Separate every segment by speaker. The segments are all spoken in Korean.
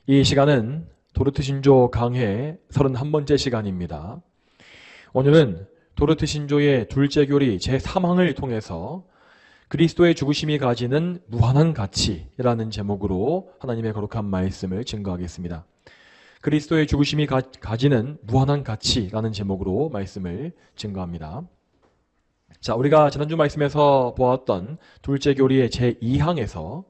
Speaker 1: 이 시간은 도르트 신조 강해 31번째 시간입니다. 오늘은 도르트 신조의 둘째 교리 제3항을 통해서 그리스도의 죽으심이 가지는 무한한 가치라는 제목으로 하나님의 거룩한 말씀을 증거하겠습니다. 그리스도의 죽으심이 가지는 무한한 가치라는 제목으로 말씀을 증거합니다. 자, 우리가 지난주 말씀에서 보았던 둘째 교리의 제2항에서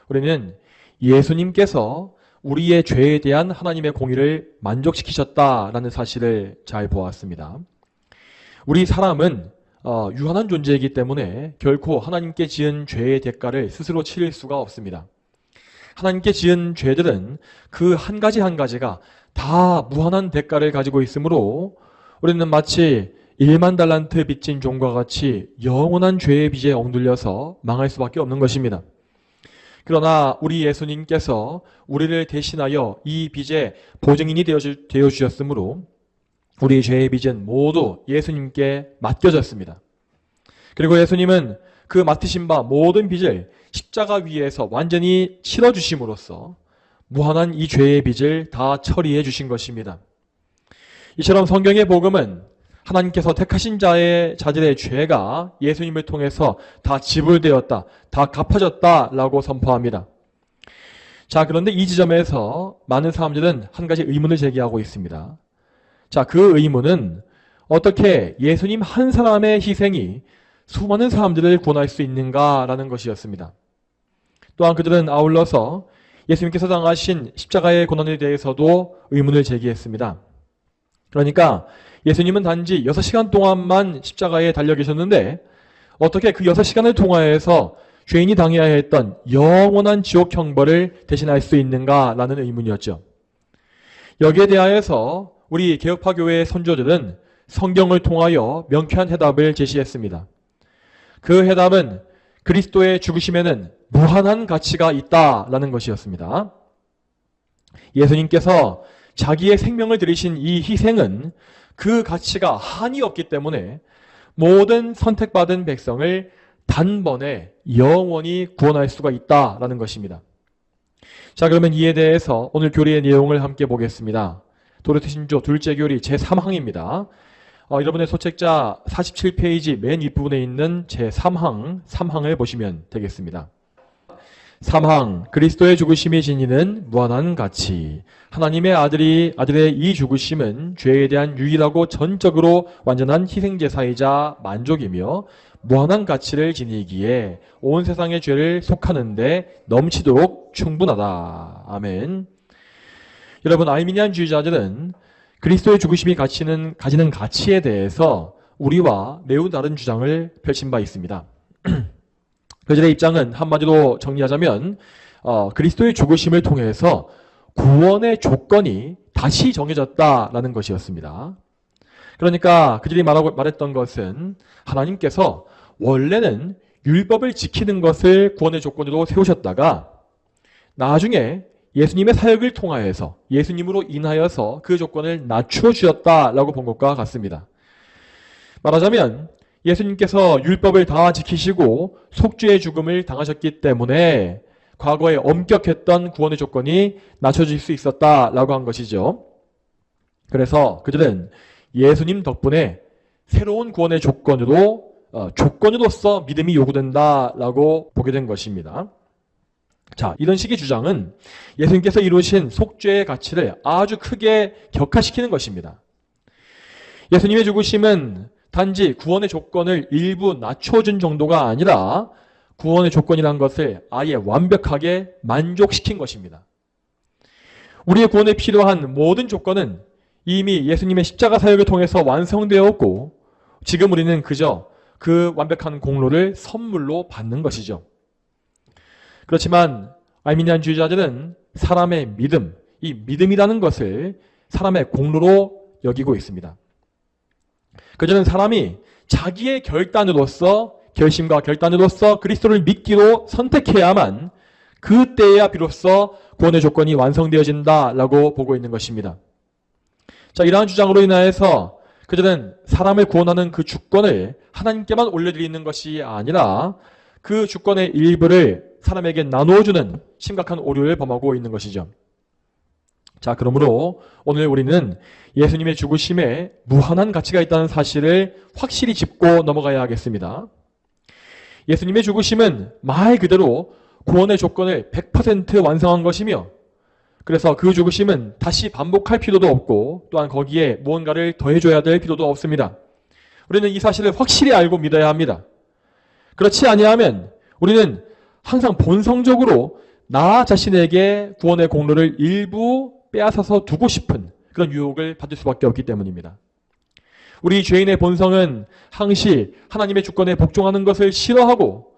Speaker 1: 우리는 예수님께서 우리의 죄에 대한 하나님의 공의를 만족시키셨다라는 사실을 잘 보았습니다. 우리 사람은 유한한 존재이기 때문에 결코 하나님께 지은 죄의 대가를 스스로 치를 수가 없습니다. 하나님께 지은 죄들은 그 한 가지 한 가지가 다 무한한 대가를 가지고 있으므로 우리는 마치 1만 달란트 빚진 종과 같이 영원한 죄의 빚에 엉들려서 망할 수밖에 없는 것입니다. 그러나 우리 예수님께서 우리를 대신하여 이 빚의 보증인이 되어주셨으므로 우리 죄의 빚은 모두 예수님께 맡겨졌습니다. 그리고 예수님은 그 맡으신 바 모든 빚을 십자가 위에서 완전히 치러주심으로써 무한한 이 죄의 빚을 다 처리해 주신 것입니다. 이처럼 성경의 복음은 하나님께서 택하신 자들의 죄가 예수님을 통해서 다 지불되었다, 다 갚아졌다라고 선포합니다. 자, 그런데 이 지점에서 많은 사람들은 한 가지 의문을 제기하고 있습니다. 자, 그 의문은 어떻게 예수님 한 사람의 희생이 수많은 사람들을 구원할 수 있는가라는 것이었습니다. 또한 그들은 아울러서 예수님께서 당하신 십자가의 고난에 대해서도 의문을 제기했습니다. 그러니까 예수님은 단지 6시간 동안만 십자가에 달려 계셨는데 어떻게 그 6시간을 통하여서 죄인이 당해야 했던 영원한 지옥 형벌을 대신할 수 있는가라는 의문이었죠. 여기에 대하여서 우리 개혁파 교회의 선조들은 성경을 통하여 명쾌한 해답을 제시했습니다. 그 해답은 그리스도의 죽으심에는 무한한 가치가 있다라는 것이었습니다. 예수님께서 자기의 생명을 들이신 이 희생은 그 가치가 한이 없기 때문에 모든 선택받은 백성을 단번에 영원히 구원할 수가 있다라는 것입니다. 자, 그러면 이에 대해서 오늘 교리의 내용을 함께 보겠습니다. 도르트 신조 둘째 교리 제3항입니다. 여러분의 소책자 47페이지 맨 윗부분에 있는 제3항, 3항을 보시면 되겠습니다. 3항, 그리스도의 죽으심이 지니는 무한한 가치. 하나님의 아들의 이 죽으심은 죄에 대한 유일하고 전적으로 완전한 희생제사이자 만족이며 무한한 가치를 지니기에 온 세상의 죄를 속하는데 넘치도록 충분하다. 아멘. 여러분, 아르미니안주의자들은 그리스도의 죽으심이 가지는 가치에 대해서 우리와 매우 다른 주장을 펼친 바 있습니다. 그들의 입장은 한마디로 정리하자면 그리스도의 죽으심을 통해서 구원의 조건이 다시 정해졌다라는 것이었습니다. 그러니까 그들이 말했던 것은 하나님께서 원래는 율법을 지키는 것을 구원의 조건으로 세우셨다가 나중에 예수님의 사역을 통하여서 예수님으로 인하여서 그 조건을 낮추어 주셨다라고 본 것과 같습니다. 말하자면 예수님께서 율법을 다 지키시고 속죄의 죽음을 당하셨기 때문에 과거에 엄격했던 구원의 조건이 낮춰질 수 있었다라고 한 것이죠. 그래서 그들은 예수님 덕분에 새로운 구원의 조건으로서 믿음이 요구된다라고 보게 된 것입니다. 자, 이런 식의 주장은 예수님께서 이루신 속죄의 가치를 아주 크게 격화시키는 것입니다. 예수님의 죽으심은 단지 구원의 조건을 일부 낮춰준 정도가 아니라 구원의 조건이란 것을 아예 완벽하게 만족시킨 것입니다. 우리의 구원에 필요한 모든 조건은 이미 예수님의 십자가 사역을 통해서 완성되었고 지금 우리는 그저 그 완벽한 공로를 선물로 받는 것이죠. 그렇지만 아르미니안주의자들은 사람의 믿음, 이 믿음이라는 것을 사람의 공로로 여기고 있습니다. 그들은 사람이 자기의 결심과 결단으로서 그리스도를 믿기로 선택해야만 그때야 비로소 구원의 조건이 완성되어진다라고 보고 있는 것입니다. 자, 이러한 주장으로 인하여서 그들은 사람을 구원하는 그 주권을 하나님께만 올려드리는 것이 아니라 그 주권의 일부를 사람에게 나누어주는 심각한 오류를 범하고 있는 것이죠. 자, 그러므로 오늘 우리는 예수님의 죽으심에 무한한 가치가 있다는 사실을 확실히 짚고 넘어가야 하겠습니다. 예수님의 죽으심은 말 그대로 구원의 조건을 100% 완성한 것이며, 그래서 그 죽으심은 다시 반복할 필요도 없고 또한 거기에 무언가를 더해줘야 될 필요도 없습니다. 우리는 이 사실을 확실히 알고 믿어야 합니다. 그렇지 아니하면 우리는 항상 본성적으로 나 자신에게 구원의 공로를 일부 빼앗아서 두고 싶은 그런 유혹을 받을 수밖에 없기 때문입니다. 우리 죄인의 본성은 항시 하나님의 주권에 복종하는 것을 싫어하고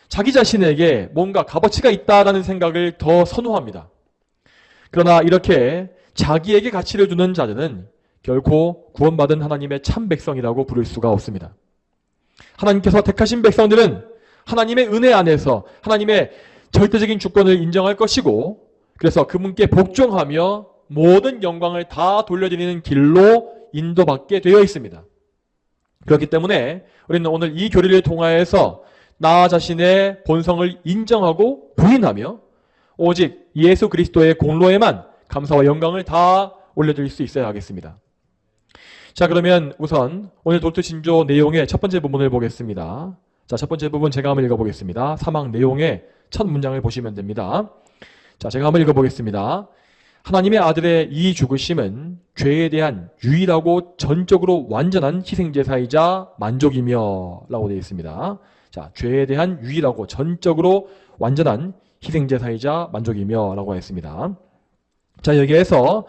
Speaker 1: 자기 자신에게 뭔가 값어치가 있다라는 생각을 더 선호합니다. 그러나 이렇게 자기에게 가치를 두는 자들은 결코 구원받은 하나님의 참 백성이라고 부를 수가 없습니다. 하나님께서 택하신 백성들은 하나님의 은혜 안에서 하나님의 절대적인 주권을 인정할 것이고, 그래서 그분께 복종하며 모든 영광을 다 돌려드리는 길로 인도받게 되어 있습니다. 그렇기 때문에 우리는 오늘 이 교리를 통하여서 나 자신의 본성을 인정하고 부인하며 오직 예수 그리스도의 공로에만 감사와 영광을 다 올려드릴 수 있어야 하겠습니다. 자, 그러면 우선 오늘 도트신조 내용의 첫 번째 부분을 보겠습니다. 자, 첫 번째 부분 제가 한번 읽어보겠습니다. 사망 내용의 첫 문장을 보시면 됩니다. 자, 제가 한번 읽어보겠습니다. 하나님의 아들의 이 죽으심은 죄에 대한 유일하고 전적으로 완전한 희생제사이자 만족이며 라고 되어 있습니다. 자, 죄에 대한 유일하고 전적으로 완전한 희생제사이자 만족이며 라고 했습니다. 자, 여기에서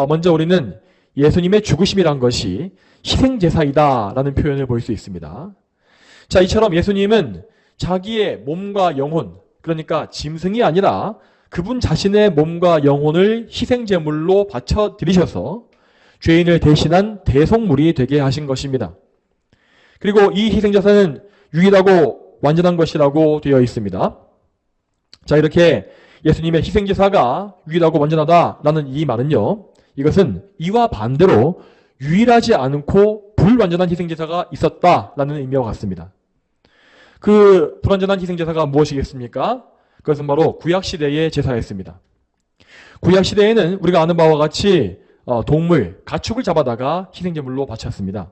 Speaker 1: 먼저 우리는 예수님의 죽으심이란 것이 희생제사이다 라는 표현을 볼 수 있습니다. 자, 이처럼 예수님은 자기의 몸과 영혼, 그러니까 짐승이 아니라 그분 자신의 몸과 영혼을 희생제물로 바쳐드리셔서 죄인을 대신한 대속물이 되게 하신 것입니다. 그리고 이 희생제사는 유일하고 완전한 것이라고 되어 있습니다. 자, 이렇게 예수님의 희생제사가 유일하고 완전하다라는 이 말은요, 이것은 이와 반대로 유일하지 않고 불완전한 희생제사가 있었다라는 의미와 같습니다. 그 불완전한 희생제사가 무엇이겠습니까? 그것은 바로 구약시대의 제사였습니다. 구약시대에는 우리가 아는 바와 같이 동물, 가축을 잡아다가 희생제물로 바쳤습니다.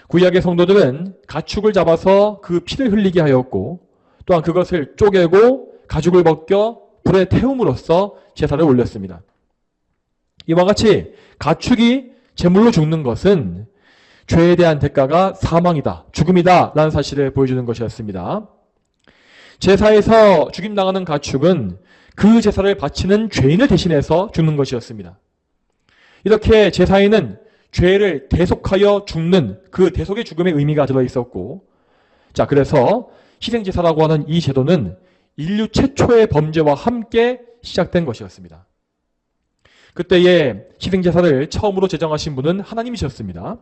Speaker 1: 구약의 성도들은 가축을 잡아서 그 피를 흘리게 하였고, 또한 그것을 쪼개고 가죽을 벗겨 불에 태움으로써 제사를 올렸습니다. 이와 같이 가축이 제물로 죽는 것은 죄에 대한 대가가 사망이다, 죽음이다 라는 사실을 보여주는 것이었습니다. 제사에서 죽임당하는 가축은 그 제사를 바치는 죄인을 대신해서 죽는 것이었습니다. 이렇게 제사에는 죄를 대속하여 죽는 그 대속의 죽음의 의미가 들어있었고, 자, 그래서 희생제사라고 하는 이 제도는 인류 최초의 범죄와 함께 시작된 것이었습니다. 그때의 희생제사를 처음으로 제정하신 분은 하나님이셨습니다.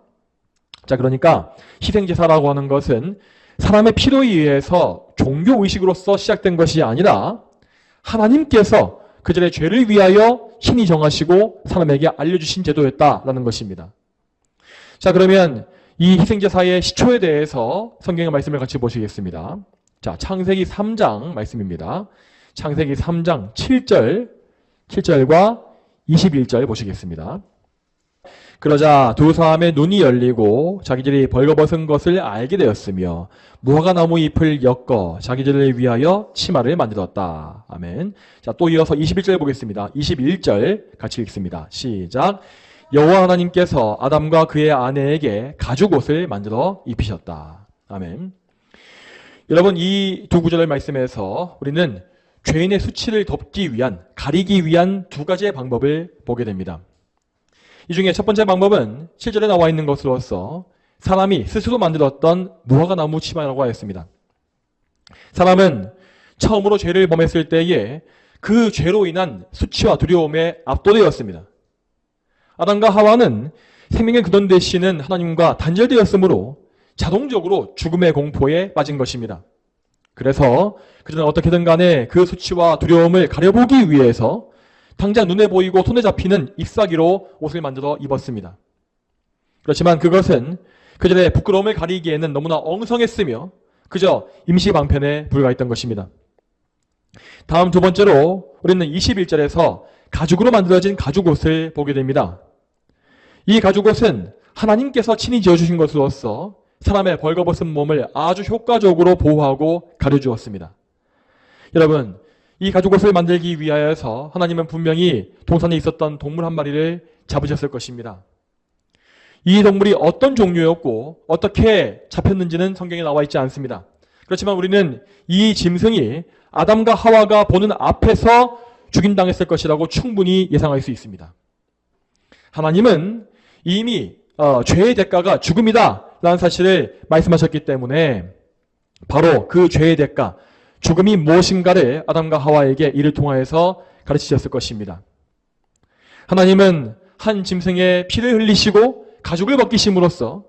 Speaker 1: 자, 그러니까 희생제사라고 하는 것은 사람의 필요에 의해서 종교의식으로서 시작된 것이 아니라 하나님께서 그들의 죄를 위하여 신이 정하시고 사람에게 알려주신 제도였다라는 것입니다. 자, 그러면 이 희생제사의 시초에 대해서 성경의 말씀을 같이 보시겠습니다. 자, 창세기 3장 말씀입니다. 창세기 3장 7절과 21절 보시겠습니다. 그러자 두 사람의 눈이 열리고 자기들이 벌거벗은 것을 알게 되었으며 무화과 나무 잎을 엮어 자기들을 위하여 치마를 만들었다. 아멘. 자, 또 이어서 21절 보겠습니다. 21절 같이 읽습니다. 시작. 여호와 하나님께서 아담과 그의 아내에게 가죽 옷을 만들어 입히셨다. 아멘. 여러분, 이 두 구절의 말씀에서 우리는 죄인의 수치를 덮기 위한, 가리기 위한 두 가지의 방법을 보게 됩니다. 이 중에 첫 번째 방법은 7절에 나와 있는 것으로서 사람이 스스로 만들었던 무화과 나무 치마라고 하였습니다. 사람은 처음으로 죄를 범했을 때에 그 죄로 인한 수치와 두려움에 압도되었습니다. 아담과 하와는 생명의 근원 되시는 하나님과 단절되었으므로 자동적으로 죽음의 공포에 빠진 것입니다. 그래서 그들은 어떻게든 간에 그 수치와 두려움을 가려보기 위해서 당장 눈에 보이고 손에 잡히는 잎사귀로 옷을 만들어 입었습니다. 그렇지만 그것은 그들의 부끄러움을 가리기에는 너무나 엉성했으며 그저 임시 방편에 불과했던 것입니다. 다음 두 번째로 우리는 21절에서 가죽으로 만들어진 가죽옷을 보게 됩니다. 이 가죽옷은 하나님께서 친히 지어주신 것으로서 사람의 벌거벗은 몸을 아주 효과적으로 보호하고 가려주었습니다. 여러분, 이 가죽옷을 만들기 위하여서 하나님은 분명히 동산에 있었던 동물 한 마리를 잡으셨을 것입니다. 이 동물이 어떤 종류였고 어떻게 잡혔는지는 성경에 나와 있지 않습니다. 그렇지만 우리는 이 짐승이 아담과 하와가 보는 앞에서 죽임당했을 것이라고 충분히 예상할 수 있습니다. 하나님은 이미 죄의 대가가 죽음이다 라는 사실을 말씀하셨기 때문에 바로 그 죄의 대가, 죽음이 무엇인가를 아담과 하와에게 이를 통하여서 가르치셨을 것입니다. 하나님은 한 짐승의 피를 흘리시고 가죽을 벗기심으로써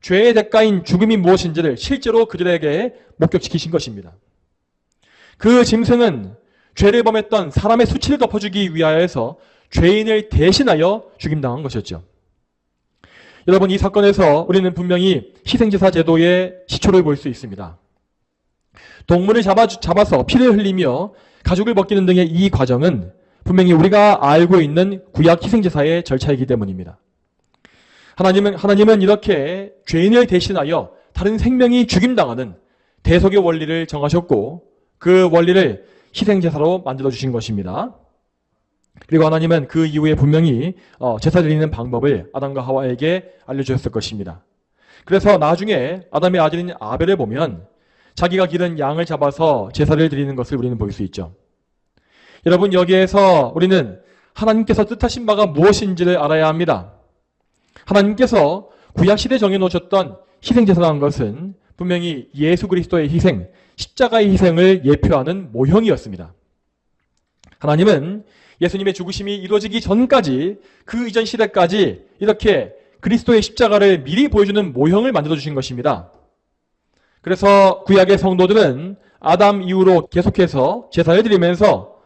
Speaker 1: 죄의 대가인 죽음이 무엇인지를 실제로 그들에게 목격시키신 것입니다. 그 짐승은 죄를 범했던 사람의 수치를 덮어주기 위하여서 죄인을 대신하여 죽임당한 것이었죠. 여러분, 이 사건에서 우리는 분명히 희생제사 제도의 시초를 볼 수 있습니다. 동물을 잡아서 피를 흘리며 가죽을 벗기는 등의 이 과정은 분명히 우리가 알고 있는 구약 희생제사의 절차이기 때문입니다. 하나님은 이렇게 죄인을 대신하여 다른 생명이 죽임당하는 대속의 원리를 정하셨고 그 원리를 희생제사로 만들어주신 것입니다. 그리고 하나님은 그 이후에 분명히 제사 드리는 방법을 아담과 하와에게 알려주셨을 것입니다. 그래서 나중에 아담의 아들인 아벨을 보면 자기가 기른 양을 잡아서 제사를 드리는 것을 우리는 볼 수 있죠. 여러분, 여기에서 우리는 하나님께서 뜻하신 바가 무엇인지를 알아야 합니다. 하나님께서 구약시대에 정해놓으셨던 희생제사라는 것은 분명히 예수 그리스도의 희생, 십자가의 희생을 예표하는 모형이었습니다. 하나님은 예수님의 죽으심이 이루어지기 전까지 그 이전 시대까지 이렇게 그리스도의 십자가를 미리 보여주는 모형을 만들어주신 것입니다. 그래서 구약의 성도들은 아담 이후로 계속해서 제사를 드리면서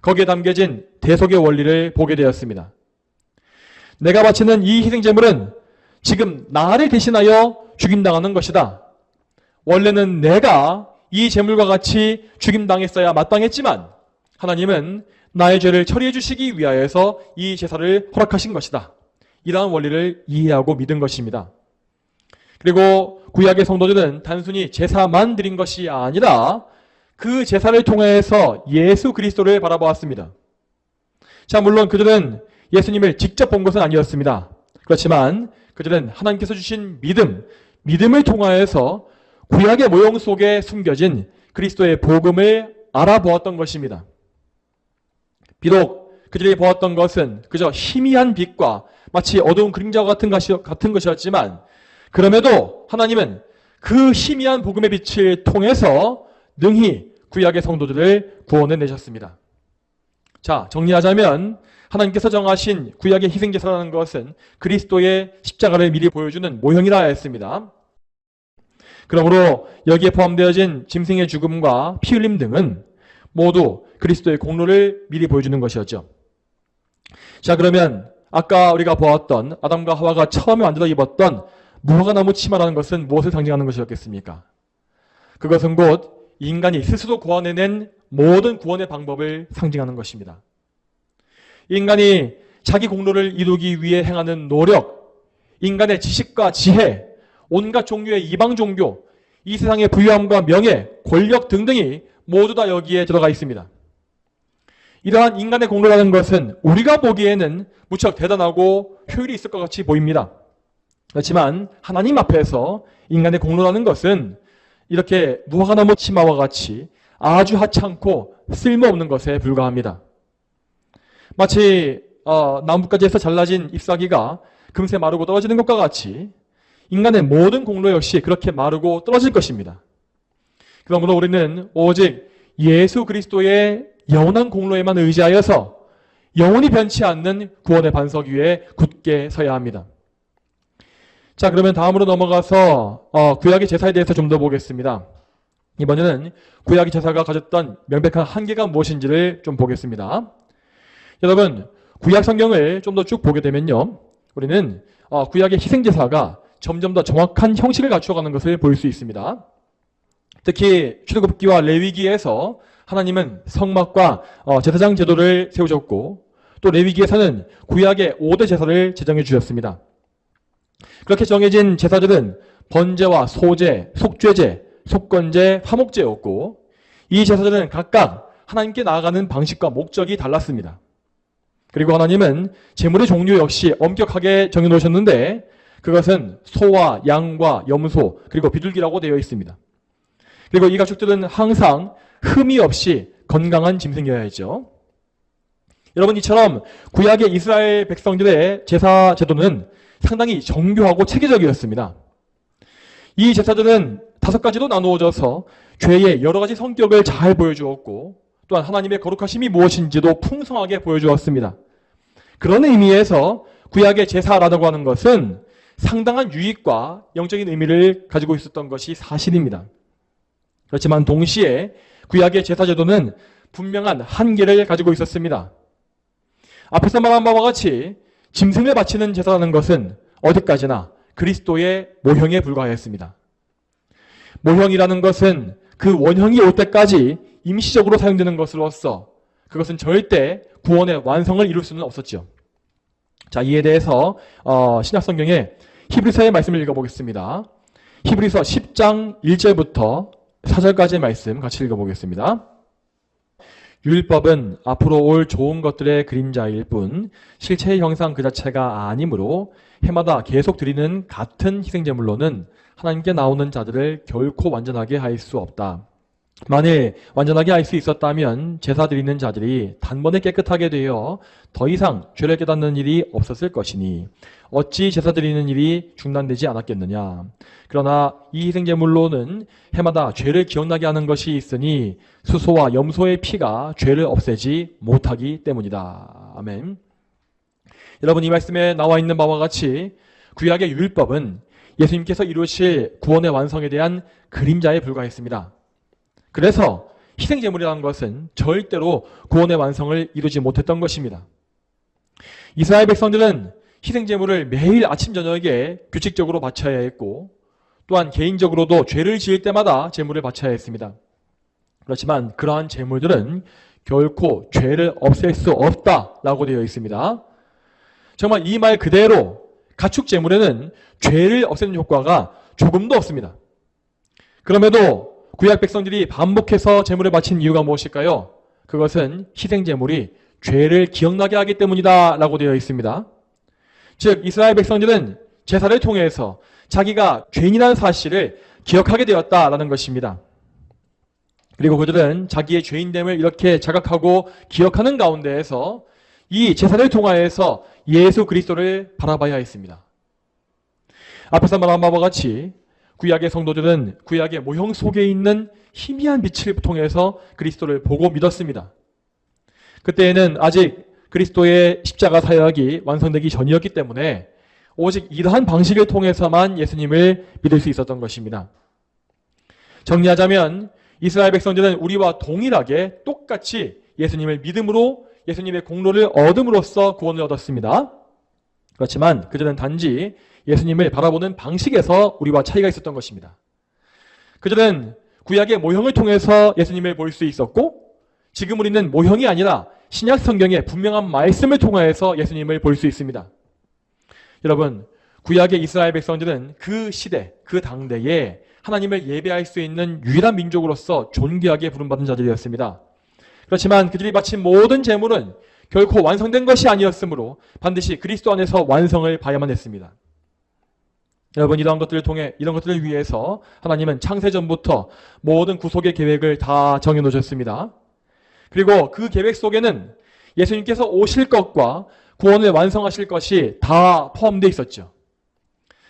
Speaker 1: 거기에 담겨진 대속의 원리를 보게 되었습니다. 내가 바치는 이 희생제물은 지금 나를 대신하여 죽임당하는 것이다. 원래는 내가 이 제물과 같이 죽임당했어야 마땅했지만 하나님은 나의 죄를 처리해 주시기 위하여서 이 제사를 허락하신 것이다. 이러한 원리를 이해하고 믿은 것입니다. 그리고 구약의 성도들은 단순히 제사만 드린 것이 아니라 그 제사를 통해서 예수 그리스도를 바라보았습니다. 자, 물론 그들은 예수님을 직접 본 것은 아니었습니다. 그렇지만 그들은 하나님께서 주신 믿음을 통하여서 구약의 모형 속에 숨겨진 그리스도의 복음을 알아보았던 것입니다. 비록 그들이 보았던 것은 그저 희미한 빛과 마치 어두운 그림자와 같은 것이었지만 그럼에도 하나님은 그 희미한 복음의 빛을 통해서 능히 구약의 성도들을 구원해 내셨습니다. 자, 정리하자면 하나님께서 정하신 구약의 희생제사라는 것은 그리스도의 십자가를 미리 보여주는 모형이라 했습니다. 그러므로 여기에 포함되어진 짐승의 죽음과 피 흘림 등은 모두 그리스도의 공로를 미리 보여주는 것이었죠. 자, 그러면 아까 우리가 보았던 아담과 하와가 처음에 만들어 입었던 무화과나무 치마라는 것은 무엇을 상징하는 것이었겠습니까? 그것은 곧 인간이 스스로 구원해낸 모든 구원의 방법을 상징하는 것입니다. 인간이 자기 공로를 이루기 위해 행하는 노력, 인간의 지식과 지혜, 온갖 종류의 이방 종교, 이 세상의 부유함과 명예, 권력 등등이 모두 다 여기에 들어가 있습니다. 이러한 인간의 공로라는 것은 우리가 보기에는 무척 대단하고 효율이 있을 것 같이 보입니다. 그렇지만 하나님 앞에서 인간의 공로라는 것은 이렇게 무화과나무 치마와 같이 아주 하찮고 쓸모없는 것에 불과합니다. 마치 나뭇가지에서 잘라진 잎사귀가 금세 마르고 떨어지는 것과 같이 인간의 모든 공로 역시 그렇게 마르고 떨어질 것입니다. 그러므로 우리는 오직 예수 그리스도의 영원한 공로에만 의지하여서 영원히 변치 않는 구원의 반석 위에 굳게 서야 합니다. 자, 그러면 다음으로 넘어가서 구약의 제사에 대해서 좀 더 보겠습니다. 이번에는 구약의 제사가 가졌던 명백한 한계가 무엇인지를 좀 보겠습니다. 여러분, 구약 성경을 좀 더 쭉 보게 되면요, 우리는 구약의 희생제사가 점점 더 정확한 형식을 갖추어가는 것을 볼 수 있습니다. 특히 출애굽기와 레위기에서 하나님은 성막과 제사장 제도를 세우셨고, 또 레위기에서는 구약의 5대 제사를 제정해 주셨습니다. 그렇게 정해진 제사들은 번제와 소제, 속죄제, 속건제, 화목제였고 이 제사들은 각각 하나님께 나아가는 방식과 목적이 달랐습니다. 그리고 하나님은 제물의 종류 역시 엄격하게 정해놓으셨는데 그것은 소와 양과 염소 그리고 비둘기라고 되어 있습니다. 그리고 이 가축들은 항상 흠이 없이 건강한 짐승이어야죠. 여러분, 이처럼 구약의 이스라엘 백성들의 제사 제도는 상당히 정교하고 체계적이었습니다. 이 제사들은 5가지로 나누어져서 죄의 여러 가지 성격을 잘 보여주었고 또한 하나님의 거룩하심이 무엇인지도 풍성하게 보여주었습니다. 그런 의미에서 구약의 제사라고 하는 것은 상당한 유익과 영적인 의미를 가지고 있었던 것이 사실입니다. 그렇지만 동시에 구약의 제사 제도는 분명한 한계를 가지고 있었습니다. 앞에서 말한 바와 같이 짐승을 바치는 제사라는 것은 어디까지나 그리스도의 모형에 불과했습니다. 모형이라는 것은 그 원형이 올 때까지 임시적으로 사용되는 것으로서 그것은 절대 구원의 완성을 이룰 수는 없었죠. 자, 이에 대해서 신약성경의 히브리서의 말씀을 읽어보겠습니다. 히브리서 10장 1절부터 4절까지의 말씀 같이 읽어보겠습니다. 율법은 앞으로 올 좋은 것들의 그림자일 뿐 실체의 형상 그 자체가 아니므로 해마다 계속 드리는 같은 희생제물로는 하나님께 나오는 자들을 결코 완전하게 할 수 없다. 만일 완전하게 할 수 있었다면 제사 드리는 자들이 단번에 깨끗하게 되어 더 이상 죄를 깨닫는 일이 없었을 것이니 어찌 제사 드리는 일이 중단되지 않았겠느냐. 그러나 이 희생제물로는 해마다 죄를 기억나게 하는 것이 있으니 수소와 염소의 피가 죄를 없애지 못하기 때문이다. 아멘. 여러분, 이 말씀에 나와 있는 바와 같이 구약의 율법은 예수님께서 이루실 구원의 완성에 대한 그림자에 불과했습니다. 그래서 희생제물이라는 것은 절대로 구원의 완성을 이루지 못했던 것입니다. 이스라엘 백성들은 희생제물을 매일 아침 저녁에 규칙적으로 바쳐야 했고 또한 개인적으로도 죄를 지을 때마다 제물을 바쳐야 했습니다. 그렇지만 그러한 제물들은 결코 죄를 없앨 수 없다라고 되어 있습니다. 정말 이 말 그대로 가축 제물에는 죄를 없애는 효과가 조금도 없습니다. 그럼에도 구약 백성들이 반복해서 제물을 바친 이유가 무엇일까요? 그것은 희생제물이 죄를 기억나게 하기 때문이다 라고 되어 있습니다. 즉 이스라엘 백성들은 제사를 통해서 자기가 죄인이라는 사실을 기억하게 되었다라는 것입니다. 그리고 그들은 자기의 죄인됨을 이렇게 자각하고 기억하는 가운데에서 이 제사를 통하여서 예수 그리스도를 바라봐야 했습니다. 앞에서 말한 바와 같이 구약의 성도들은 구약의 모형 속에 있는 희미한 빛을 통해서 그리스도를 보고 믿었습니다. 그때에는 아직 그리스도의 십자가 사역이 완성되기 전이었기 때문에 오직 이러한 방식을 통해서만 예수님을 믿을 수 있었던 것입니다. 정리하자면 이스라엘 백성들은 우리와 동일하게 똑같이 예수님을 믿음으로 예수님의 공로를 얻음으로써 구원을 얻었습니다. 그렇지만 그들은 단지 예수님을 바라보는 방식에서 우리와 차이가 있었던 것입니다. 그들은 구약의 모형을 통해서 예수님을 볼 수 있었고 지금 우리는 모형이 아니라 신약 성경의 분명한 말씀을 통하여서 예수님을 볼 수 있습니다. 여러분, 구약의 이스라엘 백성들은 그 시대, 그 당대에 하나님을 예배할 수 있는 유일한 민족으로서 존귀하게 부름받은 자들이었습니다. 그렇지만 그들이 바친 모든 제물은 결코 완성된 것이 아니었으므로 반드시 그리스도 안에서 완성을 봐야만 했습니다. 여러분, 이런 것들을 위해서 하나님은 창세전부터 모든 구속의 계획을 다 정해놓으셨습니다. 그리고 그 계획 속에는 예수님께서 오실 것과 구원을 완성하실 것이 다 포함되어 있었죠.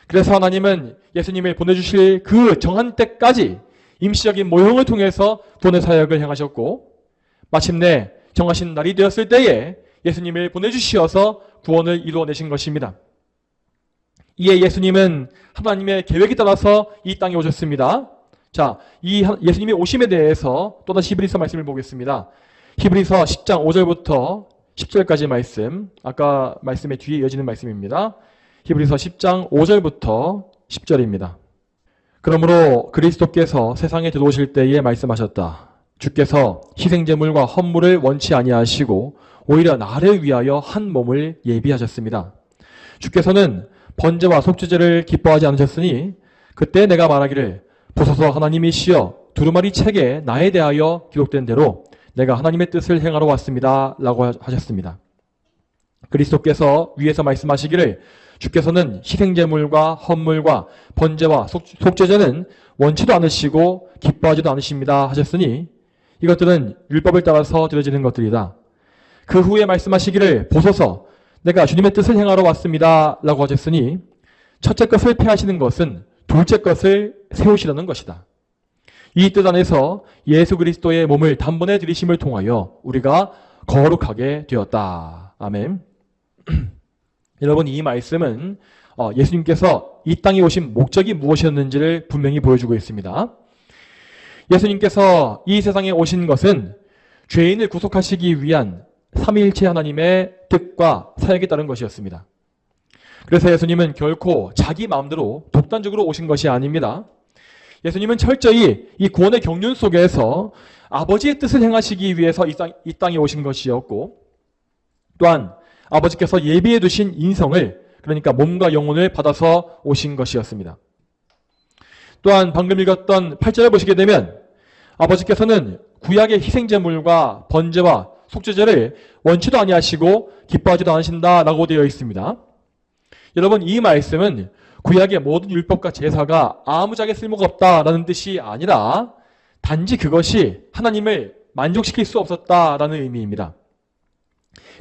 Speaker 1: 그래서 하나님은 예수님을 보내주실 그 정한 때까지 임시적인 모형을 통해서 구원의 사역을 행하셨고 마침내 정하신 날이 되었을 때에 예수님을 보내주시어서 구원을 이루어내신 것입니다. 이에 예수님은 하나님의 계획에 따라서 이 땅에 오셨습니다. 자, 이 예수님의 오심에 대해서 또다시 히브리서 말씀을 보겠습니다. 히브리서 10장 5절부터 10절까지 말씀, 아까 말씀의 뒤에 이어지는 말씀입니다. 히브리서 10장 5절부터 10절입니다. 그러므로 그리스도께서 세상에 들어오실 때에 말씀하셨다. 주께서 희생제물과 헌물을 원치 아니하시고 오히려 나를 위하여 한 몸을 예비하셨습니다. 주께서는 번제와 속죄제를 기뻐하지 않으셨으니 그때 내가 말하기를 보소서 하나님이시여 두루마리 책에 나에 대하여 기록된 대로 내가 하나님의 뜻을 행하러 왔습니다 라고 하셨습니다. 그리스도께서 위에서 말씀하시기를 주께서는 희생제물과 헌물과 번제와 속죄제는 원치도 않으시고 기뻐하지도 않으십니다 하셨으니 이것들은 율법을 따라서 드려지는 것들이다. 그 후에 말씀하시기를 보소서 내가 주님의 뜻을 행하러 왔습니다 라고 하셨으니 첫째 것을 폐하시는 것은 둘째 것을 세우시려는 것이다. 이 뜻 안에서 예수 그리스도의 몸을 단번에 들이심을 통하여 우리가 거룩하게 되었다. 아멘. 여러분, 이 말씀은 예수님께서 이 땅에 오신 목적이 무엇이었는지를 분명히 보여주고 있습니다. 예수님께서 이 세상에 오신 것은 죄인을 구속하시기 위한 삼위일체 하나님의 뜻과 사역에 따른 것이었습니다. 그래서 예수님은 결코 자기 마음대로 독단적으로 오신 것이 아닙니다. 예수님은 철저히 이 구원의 경륜 속에서 아버지의 뜻을 행하시기 위해서 이 땅에 오신 것이었고 또한 아버지께서 예비해 두신 인성을, 그러니까 몸과 영혼을 받아서 오신 것이었습니다. 또한 방금 읽었던 8절을 보시게 되면 아버지께서는 구약의 희생제물과 번제와 속죄제를 원치도 아니하시고 기뻐하지도 않으신다라고 되어 있습니다. 여러분, 이 말씀은 구약의 모든 율법과 제사가 아무짝에 쓸모가 없다라는 뜻이 아니라 단지 그것이 하나님을 만족시킬 수 없었다라는 의미입니다.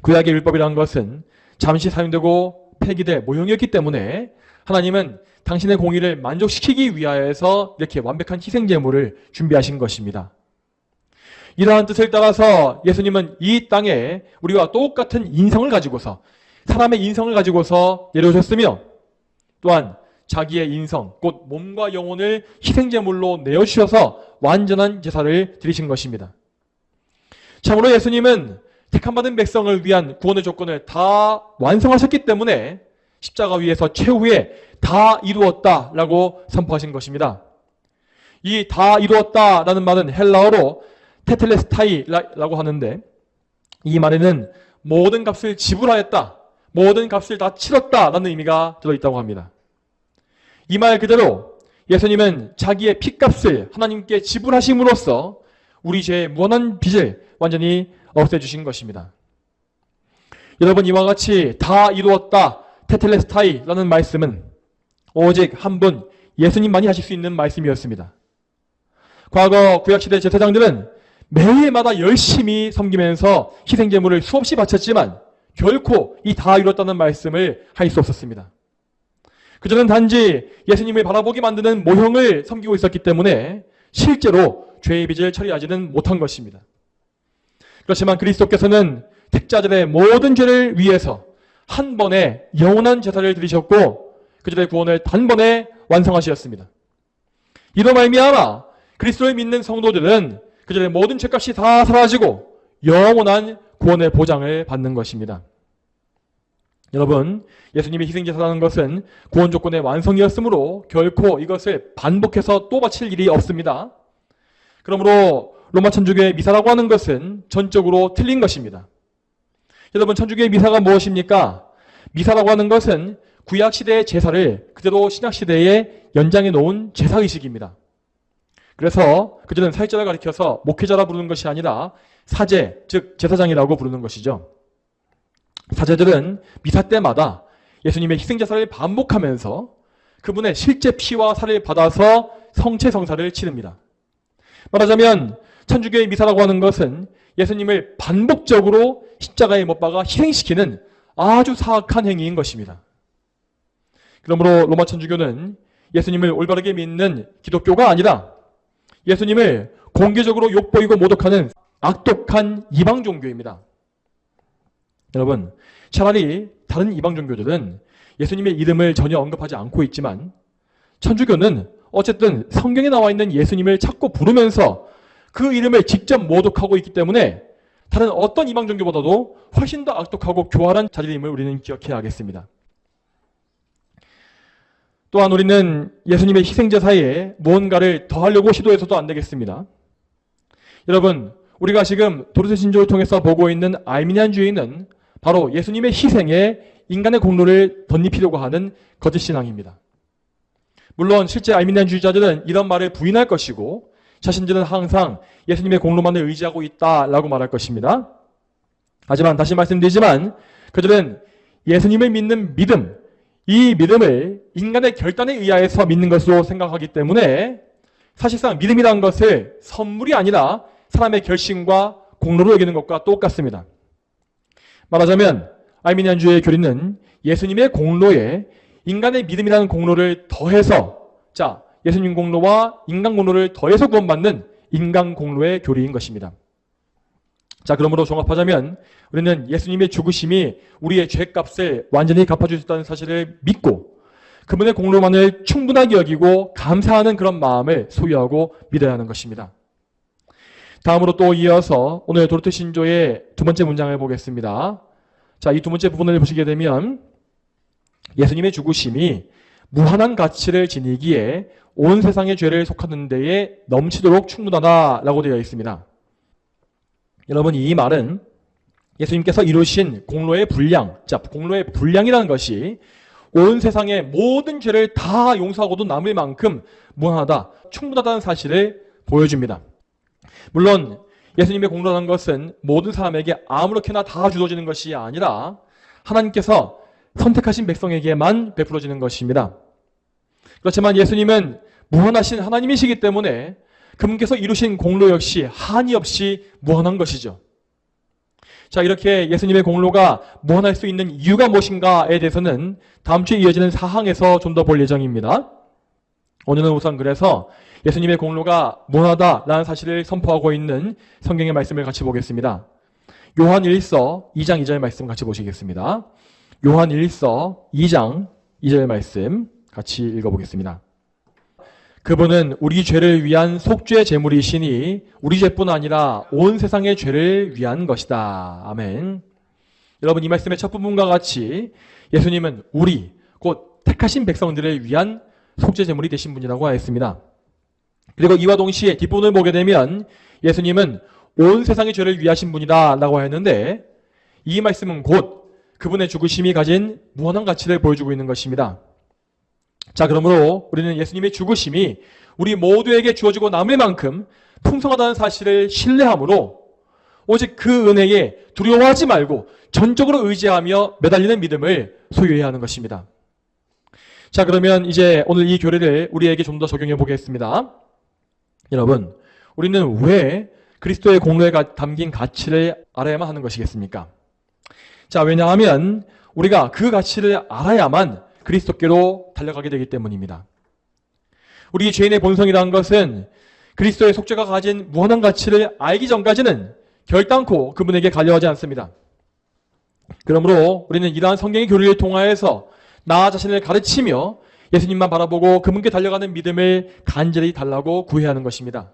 Speaker 1: 구약의 율법이라는 것은 잠시 사용되고 폐기될 모형이었기 때문에 하나님은 당신의 공의를 만족시키기 위하여서 이렇게 완벽한 희생제물을 준비하신 것입니다. 이러한 뜻을 따라서 예수님은 이 땅에 우리와 똑같은 인성을 가지고서, 사람의 인성을 가지고서 내려오셨으며 또한 자기의 인성, 곧 몸과 영혼을 희생제물로 내어주셔서 완전한 제사를 드리신 것입니다. 참으로 예수님은 택함받은 백성을 위한 구원의 조건을 다 완성하셨기 때문에 십자가 위에서 최후에 다 이루었다라고 선포하신 것입니다. 이 다 이루었다라는 말은 헬라어로 테텔레스타이라고 하는데 이 말에는 모든 값을 지불하였다, 모든 값을 다 치렀다라는 의미가 들어있다고 합니다. 이 말 그대로 예수님은 자기의 핏값을 하나님께 지불하심으로써 우리 죄의 무한한 빚을 완전히 없애주신 것입니다. 여러분, 이와 같이 다 이루었다, 테텔레스타이라는 말씀은 오직 한 분 예수님만이 하실 수 있는 말씀이었습니다. 과거 구약시대 제사장들은 매일마다 열심히 섬기면서 희생제물을 수없이 바쳤지만 결코 이 다 이뤘다는 말씀을 할 수 없었습니다. 그들은 단지 예수님을 바라보게 만드는 모형을 섬기고 있었기 때문에 실제로 죄의 빚을 처리하지는 못한 것입니다. 그렇지만 그리스도께서는 택자들의 모든 죄를 위해서 한 번에 영원한 제사를 드리셨고 그들의 구원을 단번에 완성하셨습니다. 이로 말미암아 그리스도를 믿는 성도들은 그들의 모든 죄값이 다 사라지고 영원한 구원의 보장을 받는 것입니다. 여러분, 예수님의 희생제사라는 것은 구원 조건의 완성이었으므로 결코 이것을 반복해서 또 바칠 일이 없습니다. 그러므로 로마 천주교의 미사라고 하는 것은 전적으로 틀린 것입니다. 여러분, 천주교의 미사가 무엇입니까? 미사라고 하는 것은 구약시대의 제사를 그대로 신약시대에 연장해 놓은 제사의식입니다. 그래서 그들은 사역자를 가리켜서 목회자라 부르는 것이 아니라 사제, 즉 제사장이라고 부르는 것이죠. 사제들은 미사 때마다 예수님의 희생제사를 반복하면서 그분의 실제 피와 살을 받아서 성체성사를 치릅니다. 말하자면 천주교의 미사라고 하는 것은 예수님을 반복적으로 십자가에 못 박아 희생시키는 아주 사악한 행위인 것입니다. 그러므로 로마 천주교는 예수님을 올바르게 믿는 기독교가 아니라 예수님을 공개적으로 욕보이고 모독하는 악독한 이방 종교입니다. 여러분, 차라리 다른 이방 종교들은 예수님의 이름을 전혀 언급하지 않고 있지만 천주교는 어쨌든 성경에 나와 있는 예수님을 찾고 부르면서 그 이름을 직접 모독하고 있기 때문에 다른 어떤 이방 종교보다도 훨씬 더 악독하고 교활한 자들임을 우리는 기억해야 하겠습니다. 또한 우리는 예수님의 희생제사에 무언가를 더하려고 시도해서도 안 되겠습니다. 여러분, 우리가 지금 도르세 신조를 통해서 보고 있는 아르미니안주의는 바로 예수님의 희생에 인간의 공로를 덧입히려고 하는 거짓 신앙입니다. 물론 실제 아르미니안주의자들은 이런 말을 부인할 것이고 자신들은 항상 예수님의 공로만을 의지하고 있다라고 말할 것입니다. 하지만 다시 말씀드리지만 그들은 예수님을 믿는 믿음, 이 믿음을 인간의 결단에 의하여서 믿는 것으로 생각하기 때문에 사실상 믿음이라는 것을 선물이 아니라 사람의 결심과 공로로 여기는 것과 똑같습니다. 말하자면 아르미니안주의의 교리는 예수님의 공로에 인간의 믿음이라는 공로를 더해서 예수님 공로와 인간 공로를 더해서 구원받는 인간 공로의 교리인 것입니다. 그러므로 종합하자면 우리는 예수님의 죽으심이 우리의 죄값을 완전히 갚아주셨다는 사실을 믿고 그분의 공로만을 충분하게 여기고 감사하는 그런 마음을 소유하고 믿어야 하는 것입니다. 다음으로 또 이어서 오늘 도르트 신조의 두 번째 문장을 보겠습니다. 이 두 번째 부분을 보시게 되면 예수님의 죽으심이 무한한 가치를 지니기에 온 세상의 죄를 속하는 데에 넘치도록 충분하다라고 되어 있습니다. 여러분, 이 말은 예수님께서 이루신 공로의 분량, 공로의 분량이라는 것이 온 세상의 모든 죄를 다 용서하고도 남을 만큼 무한하다, 충분하다는 사실을 보여줍니다. 물론 예수님의 공로라는 것은 모든 사람에게 아무렇게나 다 주어지는 것이 아니라 하나님께서 선택하신 백성에게만 베풀어지는 것입니다. 그렇지만 예수님은 무한하신 하나님이시기 때문에 그분께서 이루신 공로 역시 한이 없이 무한한 것이죠. 이렇게 예수님의 공로가 무한할 수 있는 이유가 무엇인가에 대해서는 다음 주에 이어지는 사항에서 좀 더 볼 예정입니다. 오늘은 우선 그래서 예수님의 공로가 무한하다라는 사실을 선포하고 있는 성경의 말씀을 같이 보겠습니다. 요한 1서 2장 2절 말씀 같이 보시겠습니다. 요한 1서 2장 2절 말씀 같이 읽어보겠습니다. 그분은 우리 죄를 위한 속죄 제물이시니 우리 죄뿐 아니라 온 세상의 죄를 위한 것이다. 아멘. 여러분, 이 말씀의 첫 부분과 같이 예수님은 우리, 곧 택하신 백성들을 위한 속죄 제물이 되신 분이라고 하였습니다. 그리고 이와 동시에 뒷부분을 보게 되면 예수님은 온 세상의 죄를 위하신 분이다 라고 했는데 이 말씀은 곧 그분의 죽으심이 가진 무한한 가치를 보여주고 있는 것입니다. 그러므로 우리는 예수님의 죽으심이 우리 모두에게 주어지고 남을 만큼 풍성하다는 사실을 신뢰함으로 오직 그 은혜에 두려워하지 말고 전적으로 의지하며 매달리는 믿음을 소유해야 하는 것입니다. 그러면 이제 오늘 이 교리를 우리에게 좀 더 적용해 보겠습니다. 여러분, 우리는 왜 그리스도의 공로에 담긴 가치를 알아야만 하는 것이겠습니까? 왜냐하면 우리가 그 가치를 알아야만 그리스도께로 달려가게 되기 때문입니다. 우리 죄인의 본성이라는 것은 그리스도의 속죄가 가진 무한한 가치를 알기 전까지는 결단코 그분에게 가려하지 않습니다. 그러므로 우리는 이러한 성경의 교리를 통하여서 나 자신을 가르치며 예수님만 바라보고 그분께 달려가는 믿음을 간절히 달라고 구해야 하는 것입니다.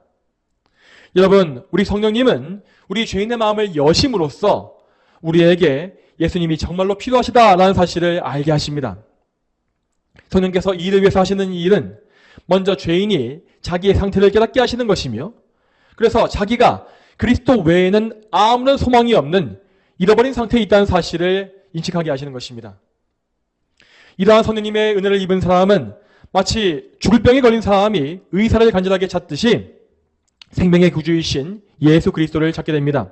Speaker 1: 여러분, 우리 성령님은 우리 죄인의 마음을 여심으로써 우리에게 예수님이 정말로 필요하시다라는 사실을 알게 하십니다. 성령께서 이 일을 위해서 하시는 이 일은 먼저 죄인이 자기의 상태를 깨닫게 하시는 것이며 그래서 자기가 그리스도 외에는 아무런 소망이 없는 잃어버린 상태에 있다는 사실을 인식하게 하시는 것입니다. 이러한 성령님의 은혜를 입은 사람은 마치 죽을 병에 걸린 사람이 의사를 간절하게 찾듯이 생명의 구주이신 예수 그리스도를 찾게 됩니다.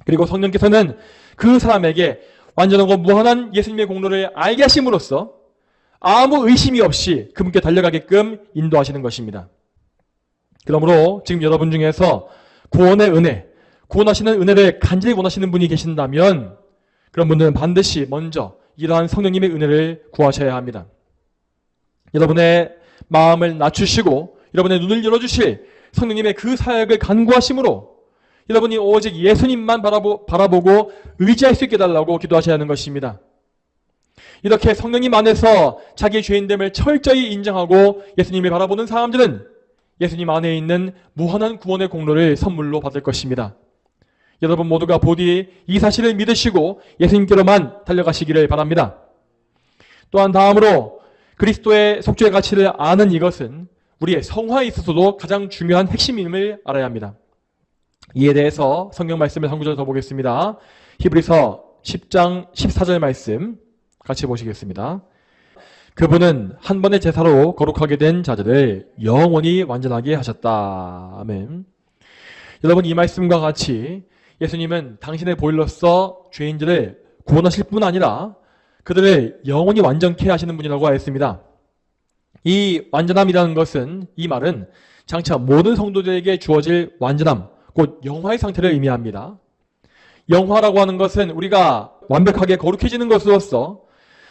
Speaker 1: 그리고 성령께서는 그 사람에게 완전하고 무한한 예수님의 공로를 알게 하심으로써 아무 의심이 없이 그분께 달려가게끔 인도하시는 것입니다. 그러므로 지금 여러분 중에서 구원의 은혜, 구원하시는 은혜를 간절히 원하시는 분이 계신다면 그런 분들은 반드시 먼저 이러한 성령님의 은혜를 구하셔야 합니다. 여러분의 마음을 낮추시고 여러분의 눈을 열어주실 성령님의 그 사역을 간구하심으로 여러분이 오직 예수님만 바라보고 의지할 수 있게 달라고 기도하셔야 하는 것입니다. 이렇게 성령님 안에서 자기의 죄인됨을 철저히 인정하고 예수님을 바라보는 사람들은 예수님 안에 있는 무한한 구원의 공로를 선물로 받을 것입니다. 여러분 모두가 부디 이 사실을 믿으시고 예수님께로만 달려가시기를 바랍니다. 또한 다음으로 그리스도의 속죄의 가치를 아는 이것은 우리의 성화에 있어서도 가장 중요한 핵심임을 알아야 합니다. 이에 대해서 성경 말씀을 한 구절 더 보겠습니다. 히브리서 10장 14절 말씀 같이 보시겠습니다. 그분은 한 번의 제사로 거룩하게 된 자들을 영원히 완전하게 하셨다. 아멘. 여러분, 이 말씀과 같이 예수님은 당신의 보혈로서 죄인들을 구원하실 뿐 아니라 그들을 영원히 완전케 하시는 분이라고 하였습니다. 이 완전함이라는 것은, 이 말은 장차 모든 성도들에게 주어질 완전함, 곧 영화의 상태를 의미합니다. 영화라고 하는 것은 우리가 완벽하게 거룩해지는 것으로서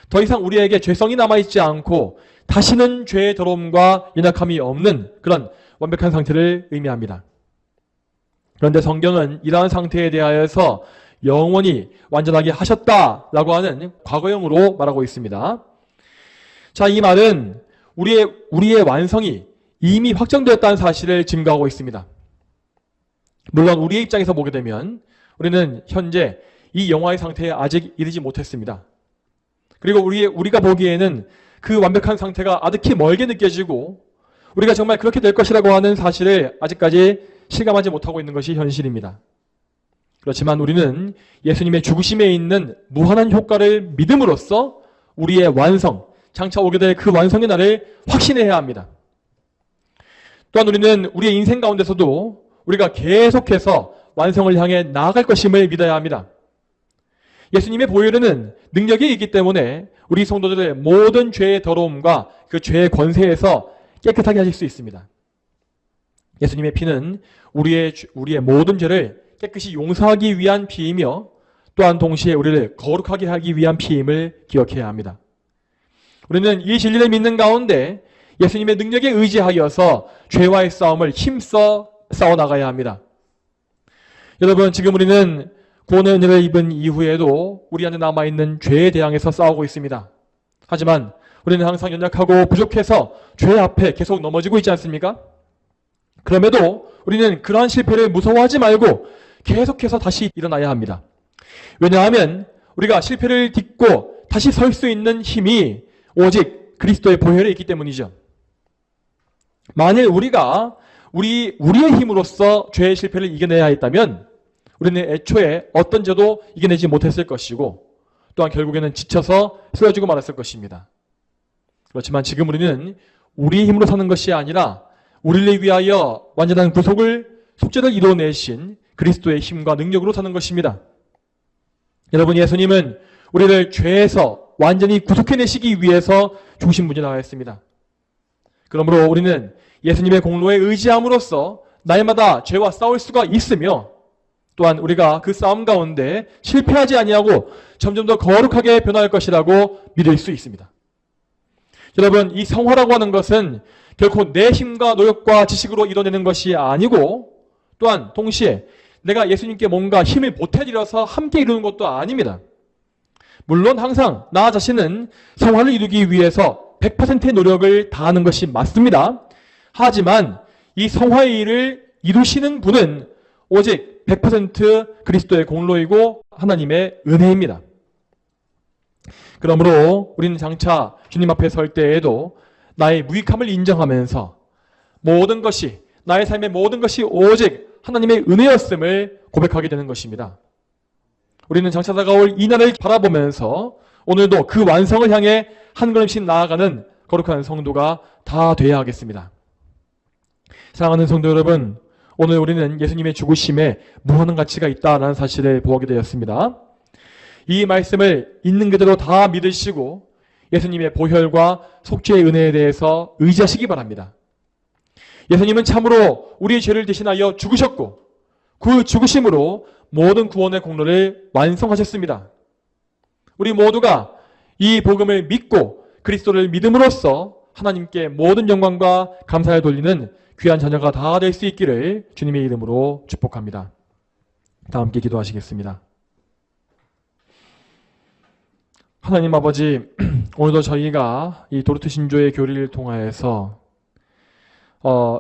Speaker 1: 더 이상 우리에게 죄성이 남아있지 않고 다시는 죄의 더러움과 연약함이 없는 그런 완벽한 상태를 의미합니다. 그런데 성경은 이러한 상태에 대하여서 영원히 완전하게 하셨다라고 하는 과거형으로 말하고 있습니다. 자, 이 말은 우리의 완성이 이미 확정되었다는 사실을 증거하고 있습니다. 물론 우리의 입장에서 보게 되면 우리는 현재 이 영화의 상태에 아직 이르지 못했습니다. 그리고 우리가 보기에는 그 완벽한 상태가 아득히 멀게 느껴지고 우리가 정말 그렇게 될 것이라고 하는 사실을 아직까지 실감하지 못하고 있는 것이 현실입니다. 그렇지만 우리는 예수님의 죽으심에 있는 무한한 효과를 믿음으로써 우리의 완성, 장차 오게 될 그 완성의 날을 확신해야 합니다. 또한 우리는 우리의 인생 가운데서도 우리가 계속해서 완성을 향해 나아갈 것임을 믿어야 합니다. 예수님의 보혈에는 능력이 있기 때문에 우리 성도들의 모든 죄의 더러움과 그 죄의 권세에서 깨끗하게 하실 수 있습니다. 예수님의 피는 우리의 모든 죄를 깨끗이 용서하기 위한 피이며 또한 동시에 우리를 거룩하게 하기 위한 피임을 기억해야 합니다. 우리는 이 진리를 믿는 가운데 예수님의 능력에 의지하여서 죄와의 싸움을 힘써 싸워나가야 합니다. 여러분, 지금 우리는 구원의 은혜를 입은 이후에도 우리 안에 남아있는 죄에 대항해서 싸우고 있습니다. 하지만 우리는 항상 연약하고 부족해서 죄 앞에 계속 넘어지고 있지 않습니까? 그럼에도 우리는 그러한 실패를 무서워하지 말고 계속해서 다시 일어나야 합니다. 왜냐하면 우리가 실패를 딛고 다시 설 수 있는 힘이 오직 그리스도의 보혈에 있기 때문이죠. 만일 우리가 우리의 힘으로써 죄의 실패를 이겨내야 했다면 우리는 애초에 어떤 죄도 이겨내지 못했을 것이고 또한 결국에는 지쳐서 쓰러지고 말았을 것입니다. 그렇지만 지금 우리는 우리의 힘으로 사는 것이 아니라 우리를 위하여 완전한 속죄를 이루어내신 그리스도의 힘과 능력으로 사는 것입니다. 여러분, 예수님은 우리를 죄에서 완전히 구속해내시기 위해서 죽으신 분이 나와 있습니다. 그러므로 우리는 예수님의 공로에 의지함으로써 날마다 죄와 싸울 수가 있으며 또한 우리가 그 싸움 가운데 실패하지 아니하고 점점 더 거룩하게 변할 것이라고 믿을 수 있습니다. 여러분, 이 성화라고 하는 것은 결코 내 힘과 노력과 지식으로 이뤄내는 것이 아니고 또한 동시에 내가 예수님께 뭔가 힘을 보태드려서 함께 이루는 것도 아닙니다. 물론 항상 나 자신은 성화를 이루기 위해서 100%의 노력을 다하는 것이 맞습니다. 하지만 이 성화의 일을 이루시는 분은 오직 100% 그리스도의 공로이고 하나님의 은혜입니다. 그러므로 우리는 장차 주님 앞에 설 때에도 나의 무익함을 인정하면서 나의 삶의 모든 것이 오직 하나님의 은혜였음을 고백하게 되는 것입니다. 우리는 장차 다가올 이 날을 바라보면서 오늘도 그 완성을 향해 한 걸음씩 나아가는 거룩한 성도가 다 되어야 하겠습니다. 사랑하는 성도 여러분, 오늘 우리는 예수님의 죽으심에 무한한 가치가 있다는 사실을 보게 되었습니다. 이 말씀을 있는 그대로 다 믿으시고 예수님의 보혈과 속죄의 은혜에 대해서 의지하시기 바랍니다. 예수님은 참으로 우리의 죄를 대신하여 죽으셨고 그 죽으심으로 모든 구원의 공로를 완성하셨습니다. 우리 모두가 이 복음을 믿고 그리스도를 믿음으로써 하나님께 모든 영광과 감사를 돌리는 귀한 자녀가 다 될 수 있기를 주님의 이름으로 축복합니다. 다 함께 기도하시겠습니다. 하나님 아버지, 오늘도 저희가 이 도르트 신조의 교리를 통하여서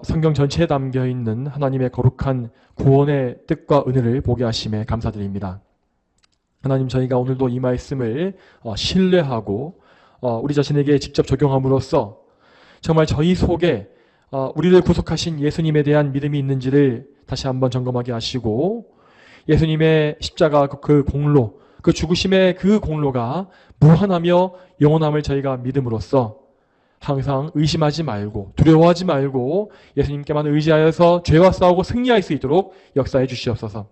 Speaker 1: 성경 전체에 담겨있는 하나님의 거룩한 구원의 뜻과 은혜를 보게 하심에 감사드립니다. 하나님, 저희가 오늘도 이 말씀을 신뢰하고 우리 자신에게 직접 적용함으로써 정말 저희 속에 우리를 구속하신 예수님에 대한 믿음이 있는지를 다시 한번 점검하게 하시고 예수님의 십자가 그 공로, 그 죽으심의 그 공로가 무한하며 영원함을 저희가 믿음으로써 항상 의심하지 말고 두려워하지 말고 예수님께만 의지하여서 죄와 싸우고 승리할 수 있도록 역사해 주시옵소서.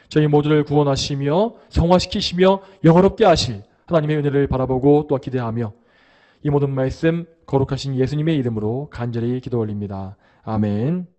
Speaker 1: 저희 모두를 구원하시며 성화시키시며 영화롭게 하실 하나님의 은혜를 바라보고 또 기대하며 이 모든 말씀 거룩하신 예수님의 이름으로 간절히 기도 올립니다. 아멘.